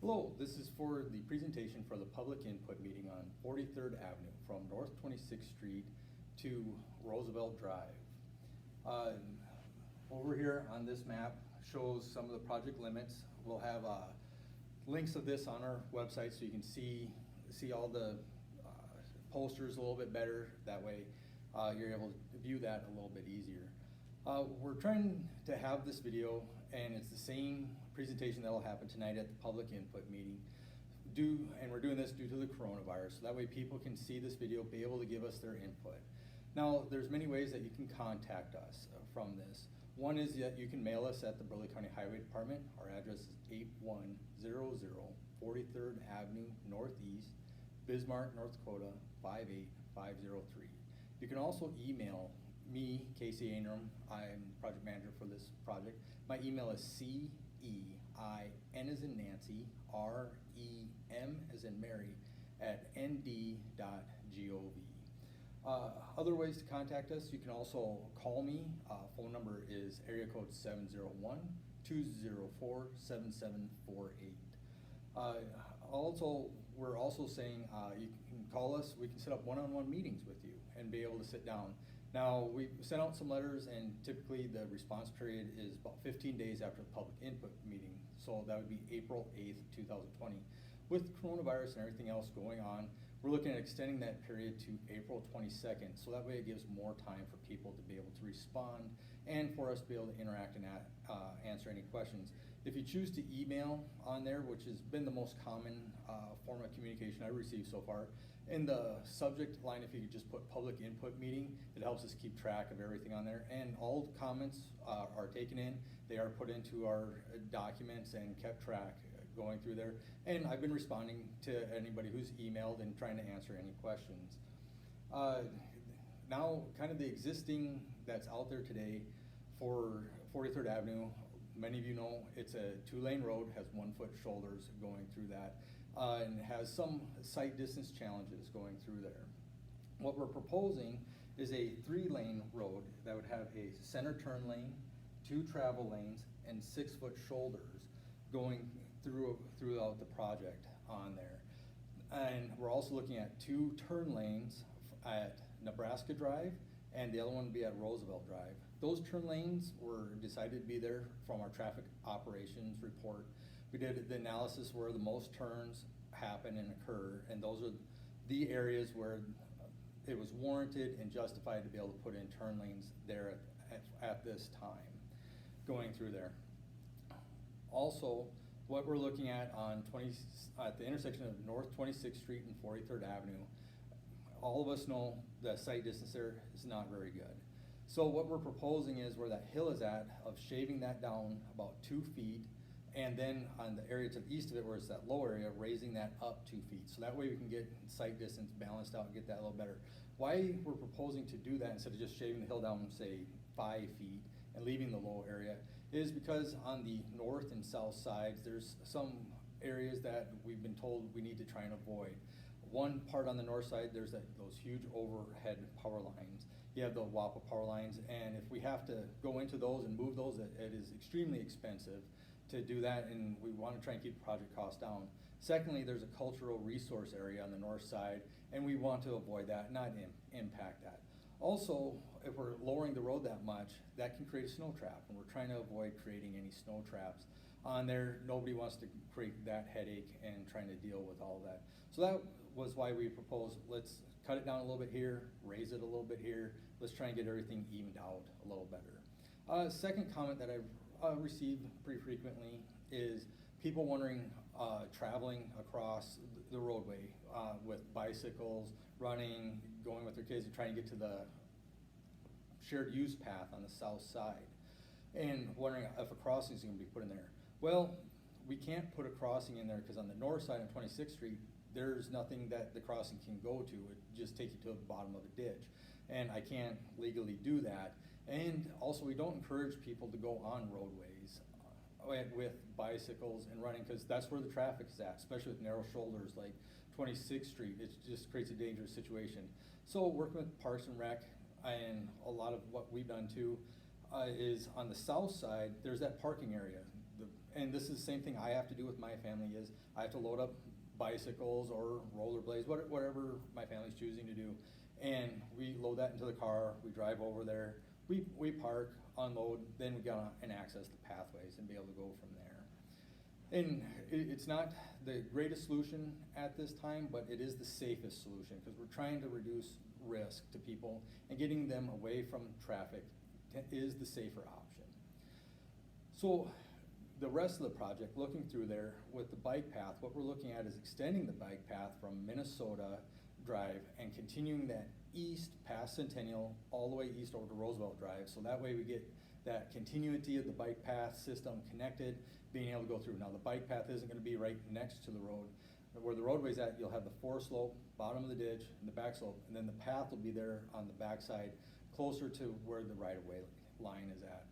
Hello, this is for the presentation for the public input meeting on 43rd Avenue from North 26th Street to Roosevelt Drive. Over here on this map shows some of the project limits. We'll have links of this on our website so you can see all the posters a little bit better. That way you're able to view that a little bit easier. We're trying to have this video, and it's the same presentation that will happen tonight at the public input meeting. And we're doing this due to the coronavirus, so that way people can see this video, be able to give us their input. Now, there's many ways that you can contact us from this. One is that you can mail us at the Burleigh County Highway Department. Our address is 8100 43rd Avenue Northeast, Bismarck, North Dakota 58503. You can also email me, Casey Ainram. I'm the project manager for this project. My email is CEIN as in Nancy, REM as in Mary, at nd.gov. Other ways to contact us, you can also call me. Phone number is area code 701-204-7748. We're also saying you can call us. We can set up one-on-one meetings with you and be able to sit down. Now, we sent out some letters, and typically the response period is about 15 days after the public input meeting. So that would be April 8th, 2020. With coronavirus and everything else going on, we're looking at extending that period to April 22nd. So that way it gives more time for people to be able to respond and for us to be able to interact and answer any questions. If you choose to email on there, which has been the most common form of communication I've received so far, in the subject line, if you could just put public input meeting, it helps us keep track of everything on there. And all comments are taken in. They are put into our documents and kept track going through there. And I've been responding to anybody who's emailed and trying to answer any questions. Now, kind of the existing that's out there today for 43rd Avenue, many of you know it's a 2-lane road, has 1-foot shoulders going through that. And has some sight distance challenges going through there. What we're proposing is a 3-lane road that would have a center turn lane, 2 travel lanes, and 6-foot shoulders going throughout the project on there. And we're also looking at 2 turn lanes at Nebraska Drive, and the other one would be at Roosevelt Drive. Those turn lanes were decided to be there from our traffic operations report. We did the analysis where the most turns happen and occur, and those are the areas where it was warranted and justified to be able to put in turn lanes there at this time going through there. Also, what we're looking at at the intersection of North 26th Street and 43rd Avenue, all of us know the sight distance there is not very good. So what we're proposing is where that hill is at, of shaving that down about 2 feet, and then on the area to the east of it, where it's that low area, raising that up 2 feet. So that way we can get sight distance balanced out and get that a little better. Why we're proposing to do that instead of just shaving the hill down, say 5 feet and leaving the low area, is because on the north and south sides, there's some areas that we've been told we need to try and avoid. One part on the north side, there's those huge overhead power lines. You have the WAPA power lines, and if we have to go into those and move those, it is extremely expensive to do that, and we want to try and keep the project costs down. Secondly, there's a cultural resource area on the north side, and we want to avoid that, not impact that. Also, if we're lowering the road that much, that can create a snow trap, and we're trying to avoid creating any snow traps on there. Nobody wants to create that headache and trying to deal with all that. So that was why we proposed, let's cut it down a little bit here, raise it a little bit here. Let's try and get everything evened out a little better. Second comment that I've received pretty frequently is people wondering, traveling across the roadway with bicycles, running, going with their kids and trying to get to the shared use path on the south side, and wondering if a crossing is going to be put in there. Well, we can't put a crossing in there because on the north side of 26th Street, there's nothing that the crossing can go to. It just takes you to the bottom of a ditch, and I can't legally do that. And also, we don't encourage people to go on roadways with bicycles and running, because that's where the traffic is at, especially with narrow shoulders like 26th Street. It just creates a dangerous situation. So working with Parks and Rec, and a lot of what we've done too, is on the south side, there's that parking area. And and this is the same thing I have to do with my family, is I have to load up bicycles or rollerblades, whatever my family's choosing to do. And we load that into the car, we drive over there, we park, unload, then we go and access the pathways and be able to go from there. And it's not the greatest solution at this time, but it is the safest solution, because we're trying to reduce risk to people, and getting them away from traffic is the safer option. So the rest of the project, looking through there with the bike path, what we're looking at is extending the bike path from Minnesota Drive and continuing that east past Centennial all the way east over to Roosevelt Drive. So that way we get that continuity of the bike path system connected, being able to go through. Now the bike path isn't going to be right next to the road. Where the roadway's at, you'll have the forest slope, bottom of the ditch, and the back slope, and then the path will be there on the backside, closer to where the right-of-way line is at.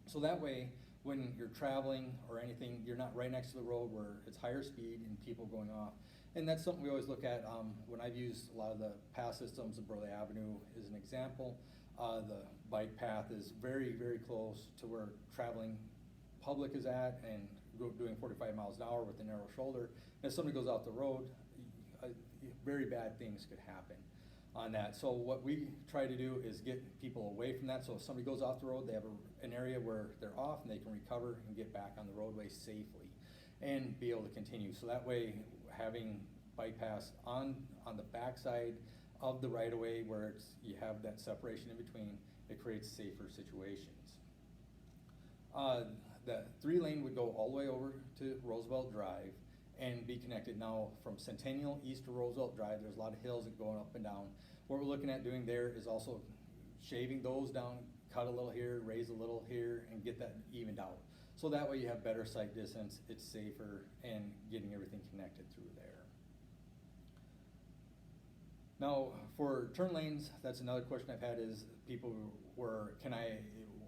So that way, when you're traveling or anything, you're not right next to the road where it's higher speed and people going off. And that's something we always look at when I've used a lot of the path systems. Of Burleigh Avenue is an example. The bike path is very, very close to where traveling public is at, and doing 45 miles an hour with a narrow shoulder. And if somebody goes off the road, very bad things could happen on that. So what we try to do is get people away from that. So if somebody goes off the road, they have an area where they're off and they can recover and get back on the roadway safely and be able to continue. So that way, having bike paths on the backside of the right-of-way where you have that separation in between, it creates safer situations. The 3-lane would go all the way over to Roosevelt Drive and be connected. Now from Centennial east to Roosevelt Drive, there's a lot of hills that going up and down. What we're looking at doing there is also shaving those down, cut a little here, raise a little here, and get that evened out. So that way you have better sight distance, it's safer, and getting everything connected through there. Now for turn lanes, that's another question I've had, is people can I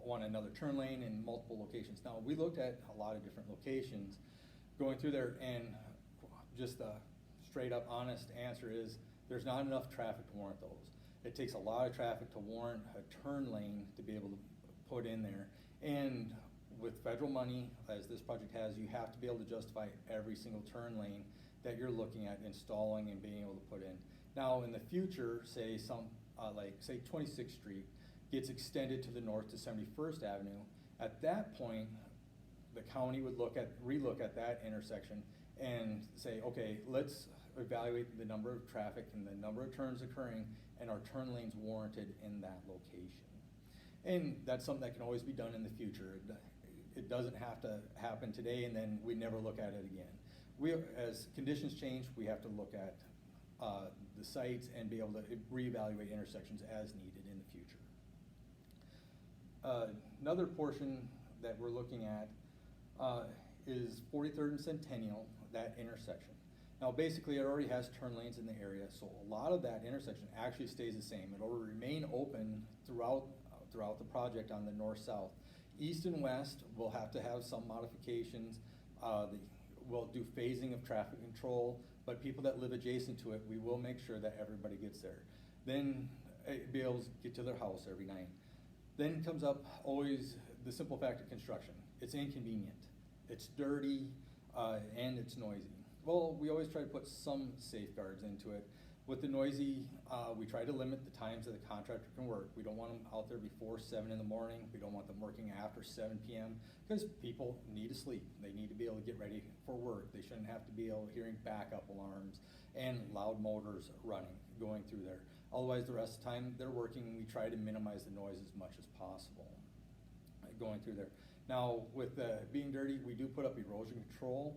want another turn lane in multiple locations? Now we looked at a lot of different locations going through there, and just a straight up honest answer is there's not enough traffic to warrant those. It takes a lot of traffic to warrant a turn lane to be able to put in there. And with federal money, as this project has, you have to be able to justify every single turn lane that you're looking at installing and being able to put in. Now in the future, say say 26th Street gets extended to the north to 71st Avenue, at that point, the county would relook at that intersection and say, okay, let's evaluate the number of traffic and the number of turns occurring, and are turn lanes warranted in that location. And that's something that can always be done in the future. It doesn't have to happen today and then we never look at it again. As conditions change, we have to look at the sites and be able to reevaluate intersections as needed in the future. Another portion that we're looking at is 43rd and Centennial, that intersection. Now basically it already has turn lanes in the area, so a lot of that intersection actually stays the same. It'll remain open throughout the project on the north-south. East and west will have to have some modifications. We'll do phasing of traffic control, but people that live adjacent to it, we will make sure that everybody gets there. Then be able to get to their house every night. Then comes up always the simple fact of construction. It's inconvenient, it's dirty, and it's noisy. Well, we always try to put some safeguards into it. With the noisy, we try to limit the times that the contractor can work. We don't want them out there before 7 in the morning. We don't want them working after 7 p.m. because people need to sleep. They need to be able to get ready for work. They shouldn't have to be able hearing backup alarms and loud motors running, going through there. Otherwise, the rest of the time they're working, we try to minimize the noise as much as possible going through there. Now, with being dirty, we do put up erosion control.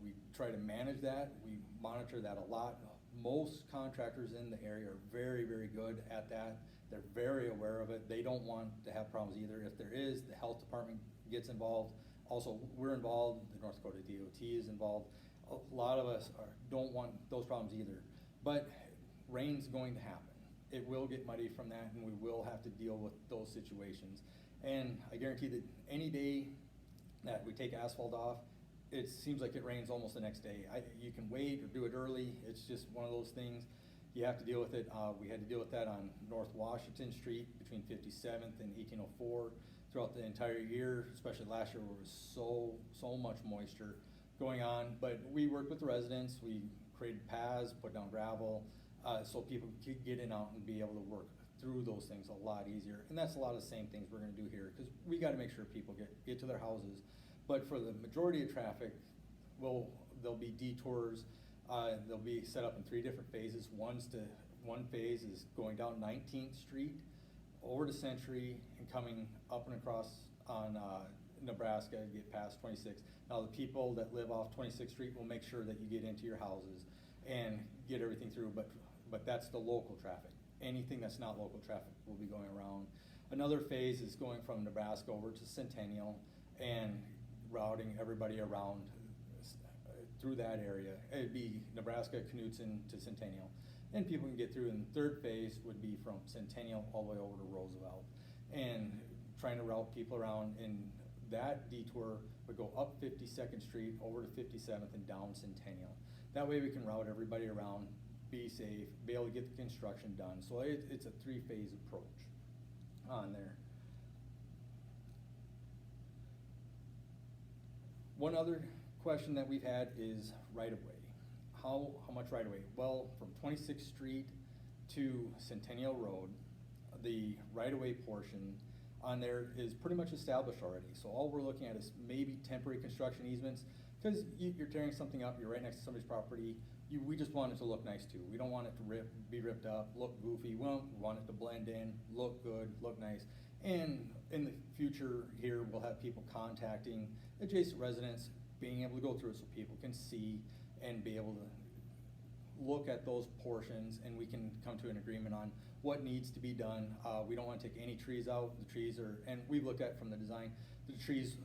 We try to manage that. We monitor that a lot. Most contractors in the area are very, very good at that. They're very aware of it. They don't want to have problems either. If there is, the health department gets involved. Also, we're involved. The North Dakota DOT is involved. A lot of us don't want those problems either. But rain's going to happen. It will get muddy from that, and we will have to deal with those situations. And I guarantee that any day that we take asphalt off, it seems like it rains almost the next day. You can wait or do it early. It's just one of those things. You have to deal with it. We had to deal with that on North Washington Street between 57th and 1804 throughout the entire year, especially last year where there was so much moisture going on. But we worked with the residents, we created paths, put down gravel, so people could get in out and be able to work through those things a lot easier. And that's a lot of the same things we're gonna do here, because we gotta make sure people get to their houses. But for the majority of traffic, there'll be detours, they'll be set up in 3 different phases. One phase is going down 19th Street, over to Century, and coming up and across on Nebraska, get past 26. Now the people that live off 26th Street will make sure that you get into your houses and get everything through, but that's the local traffic. Anything that's not local traffic will be going around. Another phase is going from Nebraska over to Centennial and routing everybody around through that area. It'd be Nebraska, Knutson to Centennial. And people can get through. And the 3rd phase would be from Centennial all the way over to Roosevelt. And trying to route people around, and that detour would go up 52nd Street, over to 57th, and down Centennial. That way we can route everybody around, be safe, be able to get the construction done. So it's a 3-phase approach on there. One other question that we've had is right-of-way. How much right-of-way? Well, from 26th Street to Centennial Road, the right-of-way portion on there is pretty much established already. So all we're looking at is maybe temporary construction easements, because you're tearing something up, you're right next to somebody's property. We just want it to look nice too. We don't want it to be ripped up, look goofy. We want it to blend in, look good, look nice. And in the future here, we'll have people contacting adjacent residents, being able to go through it so people can see and be able to look at those portions, and we can come to an agreement on what needs to be done. We don't want to take any trees out. The trees are, and we've looked at from the design, the trees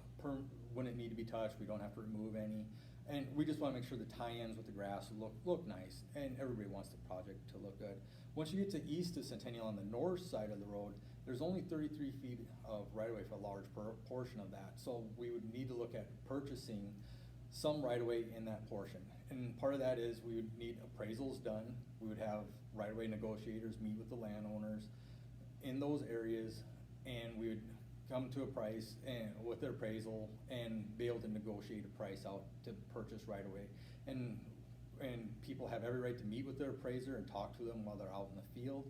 wouldn't need to be touched. We don't have to remove any. And we just want to make sure the tie-ins with the grass look nice, and everybody wants the project to look good. Once you get to east of Centennial on the north side of the road, there's only 33 feet of right-of-way for a large portion of that. So we would need to look at purchasing some right-of-way in that portion. And part of that is we would need appraisals done. We would have right-of-way negotiators meet with the landowners in those areas, and we would come to a price and with their appraisal and be able to negotiate a price out to purchase right-of-way. And people have every right to meet with their appraiser and talk to them while they're out in the field,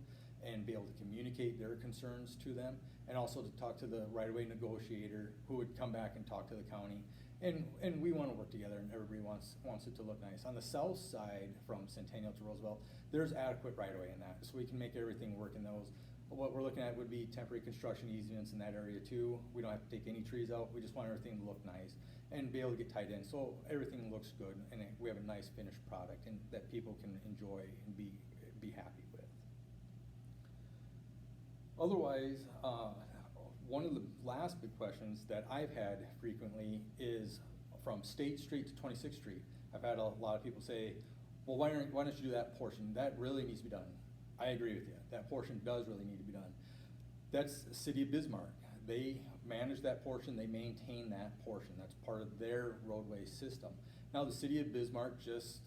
and be able to communicate their concerns to them, and also to talk to the right-of-way negotiator, who would come back and talk to the county. And we want to work together, and everybody wants it to look nice. On the south side, from Centennial to Roosevelt, there's adequate right-of-way in that, so we can make everything work in those. What we're looking at would be temporary construction easements in that area too. We don't have to take any trees out. We just want everything to look nice and be able to get tied in, so everything looks good, and we have a nice finished product and that people can enjoy and be happy with. Otherwise, one of the last big questions that I've had frequently is from State Street to 26th Street. I've had a lot of people say, well, why don't you do that portion? That really needs to be done. I agree with you. That portion does really need to be done. That's the City of Bismarck. They manage that portion, they maintain that portion. That's part of their roadway system. Now the City of Bismarck just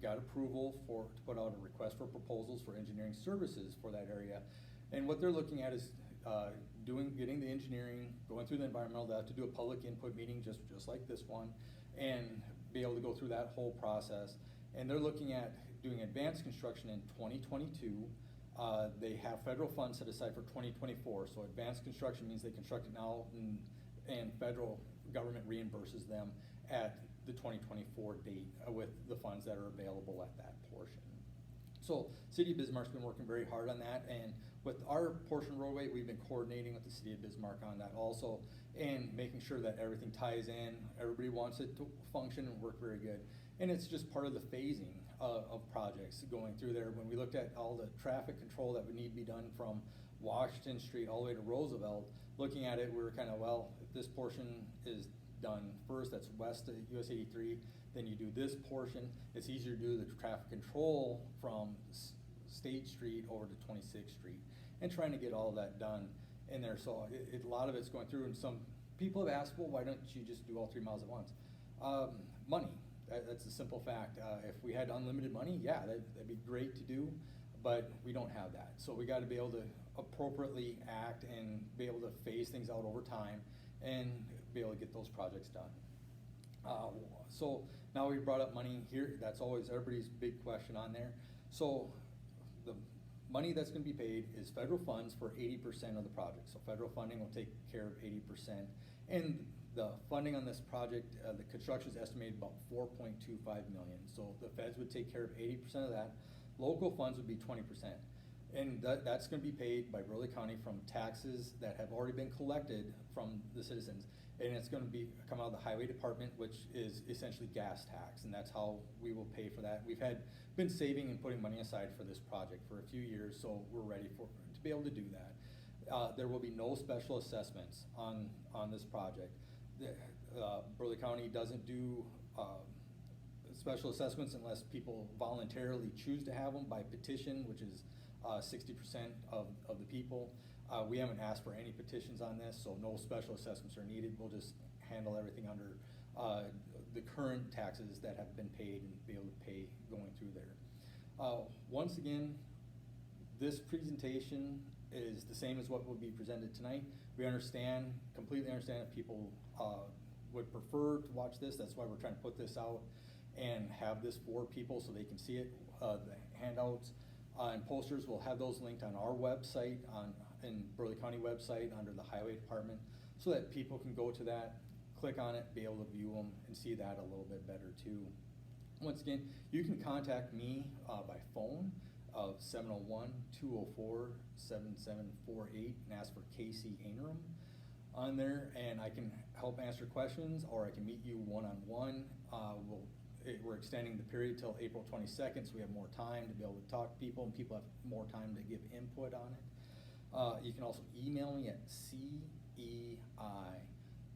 got approval to put out a request for proposals for engineering services for that area. And what they're looking at is getting the engineering, going through the environmental, they have to do a public input meeting just like this one, and be able to go through that whole process. And they're looking at doing advanced construction in 2022. They have federal funds set aside for 2024. So advanced construction means they construct it now, and federal government reimburses them at the 2024 date with the funds that are available at that portion. So City of Bismarck's been working very hard on that, and with our portion roadway, we've been coordinating with the City of Bismarck on that also, and making sure that everything ties in. Everybody wants it to function and work very good. And it's just part of the phasing of projects going through there. When we looked at all the traffic control that would need to be done from Washington Street all the way to Roosevelt, looking at it, we were kind of, well, if this portion is done first, that's west of US 83, then you do this portion. It's easier to do the traffic control from State Street over to 26th Street, and trying to get all that done in there. So a lot of it's going through, and some people have asked, well, why don't you just do all 3 miles at once? Money. That's a simple fact. If we had unlimited money, yeah, that'd be great to do, but we don't have that. So we got to be able to appropriately act and be able to phase things out over time and be able to get those projects done. So now we brought up money here. That's always everybody's big question on there. So the money that's going to be paid is federal funds for 80% of the project. So federal funding will take care of 80%. And the funding on this project, the construction is estimated about $4.25 million. So the feds would take care of 80% of that. Local funds would be 20%. And that's going to be paid by Burleigh County from taxes that have already been collected from the citizens. And it's going to come out of the highway department, which is essentially gas tax, and that's how we will pay for that. We've been saving and putting money aside for this project for a few years, so we're ready to be able to do that. There will be no special assessments on this project. Burleigh County doesn't do special assessments unless people voluntarily choose to have them by petition, which is 60% of the people. We haven't asked for any petitions on this, so no special assessments are needed. We'll just handle everything under the current taxes that have been paid and be able to pay going through there. Once again, this presentation is the same as what will be presented tonight. We completely understand if people would prefer to watch this. That's why we're trying to put this out and have this for people so they can see it. The handouts and posters, we'll have those linked on our website, in Burleigh County website under the Highway Department, so that people can go to that, click on it, be able to view them and see that a little bit better too. Once again, you can contact me by phone of 701-204-7748 and ask for Casey Ainram on there, and I can help answer questions, or I can meet you one-on-one. We're extending the period till April 22nd, so we have more time to be able to talk to people, and people have more time to give input on it. You can also email me at CEI,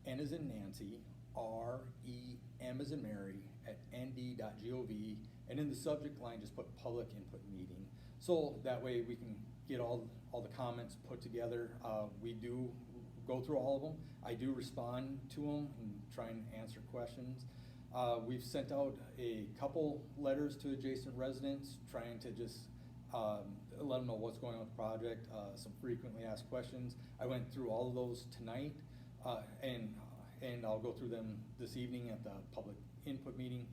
N as in Nancy, REM as in Mary, at nd.gov, and in the subject line just put public input meeting. So that way we can get all the comments put together. We do go through all of them. I do respond to them and try and answer questions. We've sent out a couple letters to adjacent residents trying to just let them know what's going on with the project, some frequently asked questions. I went through all of those tonight, and I'll go through them this evening at the public input meeting.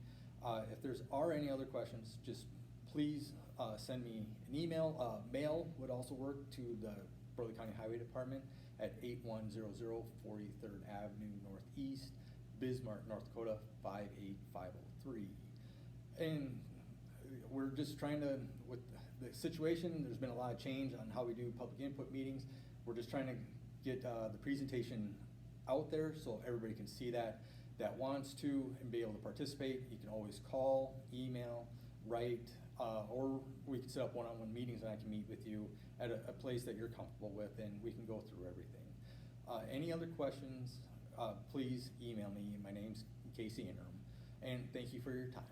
If there's any other questions, just please send me an email. Mail would also work to the Burleigh County Highway Department at 8100 43rd Avenue Northeast, Bismarck, North Dakota 58503. And we're just trying to, with the situation, there's been a lot of change on how we do public input meetings. We're just trying to get the presentation out there so everybody can see that wants to and be able to participate. You can always call, email, write, or we can set up one-on-one meetings and I can meet with you at a place that you're comfortable with, and we can go through everything. Any other questions, please email me. My name's Casey Interim, and thank you for your time.